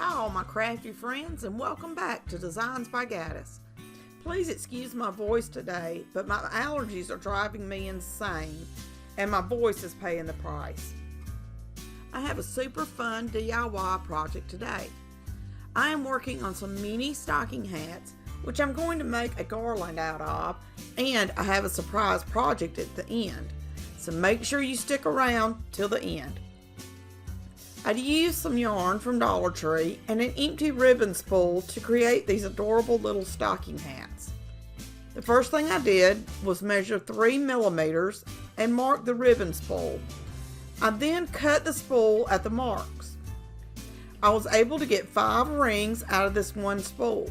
Hi all my crafty friends, and welcome back to Designs by Gaddis. Please excuse my voice today, but my allergies are driving me insane and my voice is paying the price. I have a super fun DIY project today. I am working on some mini stocking hats, which I'm going to make a garland out of, and I have a surprise project at the end, so make sure you stick around till the end. I'd used some yarn from Dollar Tree and an empty ribbon spool to create these adorable little stocking hats. The first thing I did was measure 3 millimeters and mark the ribbon spool. I then cut the spool at the marks. I was able to get 5 rings out of this one spool.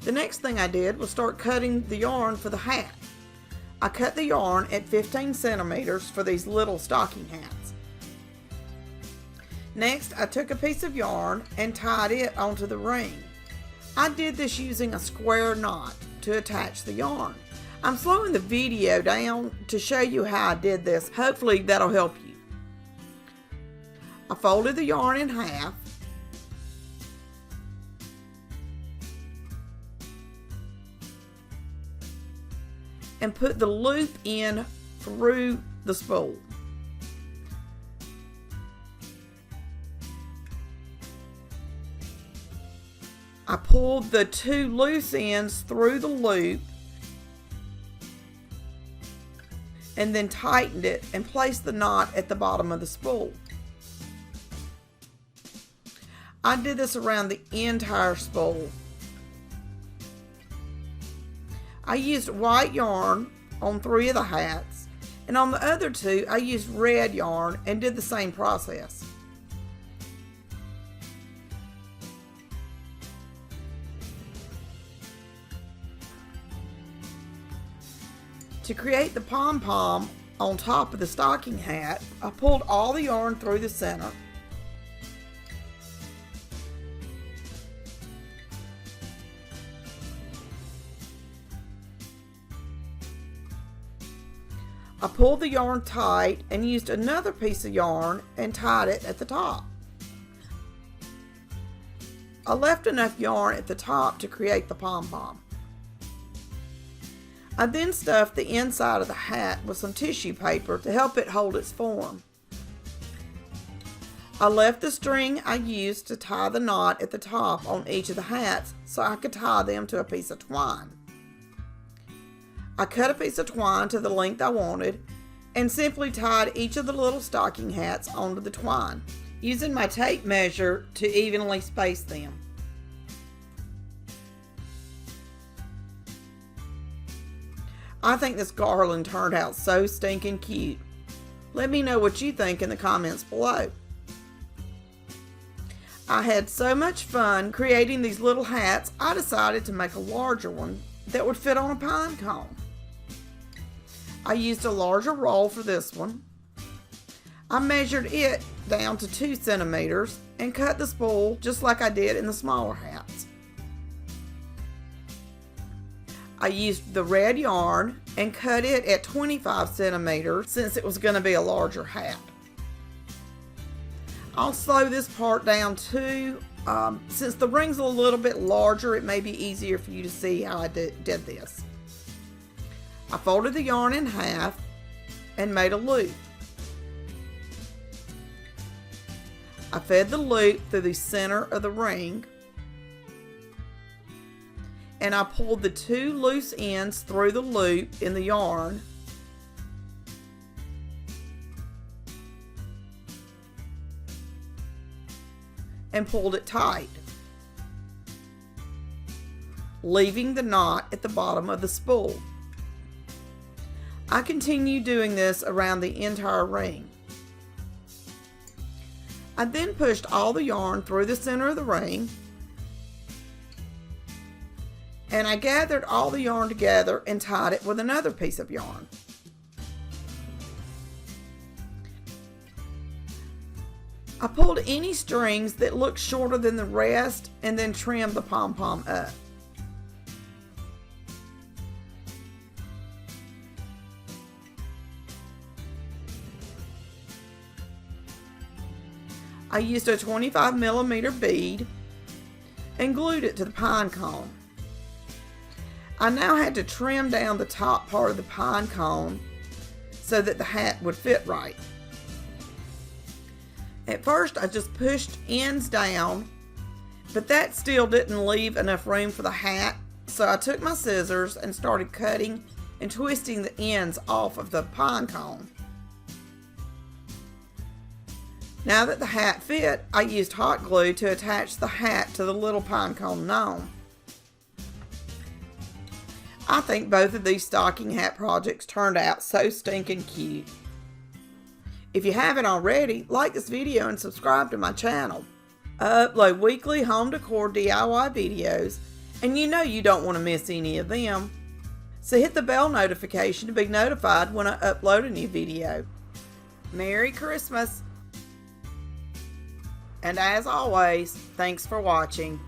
The next thing I did was start cutting the yarn for the hat. I cut the yarn at 15 centimeters for these little stocking hats. Next, I took a piece of yarn and tied it onto the ring. I did this using a square knot to attach the yarn. I'm slowing the video down to show you how I did this. Hopefully that'll help you. I folded the yarn in half. And put the loop in through the spool. I pulled the 2 loose ends through the loop and then tightened it and placed the knot at the bottom of the spool. I did this around the entire spool. I used white yarn on 3 of the hats, and on the other 2 I used red yarn and did the same process. To create the pom-pom on top of the stocking hat, I pulled all the yarn through the center. I pulled the yarn tight and used another piece of yarn and tied it at the top. I left enough yarn at the top to create the pom-pom. I then stuffed the inside of the hat with some tissue paper to help it hold its form. I left the string I used to tie the knot at the top on each of the hats so I could tie them to a piece of twine. I cut a piece of twine to the length I wanted and simply tied each of the little stocking hats onto the twine, using my tape measure to evenly space them. I think this garland turned out so stinking cute. Let me know what you think in the comments below. I had so much fun creating these little hats, I decided to make a larger one that would fit on a pine cone. I used a larger roll for this one. I measured it down to 2 centimeters and cut the spool just like I did in the smaller hats. I used the red yarn and cut it at 25 centimeters since it was going to be a larger hat. I'll slow this part down too. Since the ring's a little bit larger, it may be easier for you to see how I did this. I folded the yarn in half and made a loop. I fed the loop through the center of the ring, and I pulled the 2 loose ends through the loop in the yarn and pulled it tight, leaving the knot at the bottom of the spool. I continue doing this around the entire ring. I then pushed all the yarn through the center of the ring, and I gathered all the yarn together and tied it with another piece of yarn. I pulled any strings that looked shorter than the rest and then trimmed the pom-pom up. I used a 25mm bead and glued it to the pine cone. I now had to trim down the top part of the pine cone so that the hat would fit right. At first, I just pushed ends down, but that still didn't leave enough room for the hat, so I took my scissors and started cutting and twisting the ends off of the pine cone. Now that the hat fit, I used hot glue to attach the hat to the little pine cone gnome. I think both of these stocking hat projects turned out so stinking cute. If you haven't already, like this video and subscribe to my channel. I upload weekly home decor DIY videos, and you know you don't want to miss any of them. So hit the bell notification to be notified when I upload a new video. Merry Christmas! And as always, thanks for watching.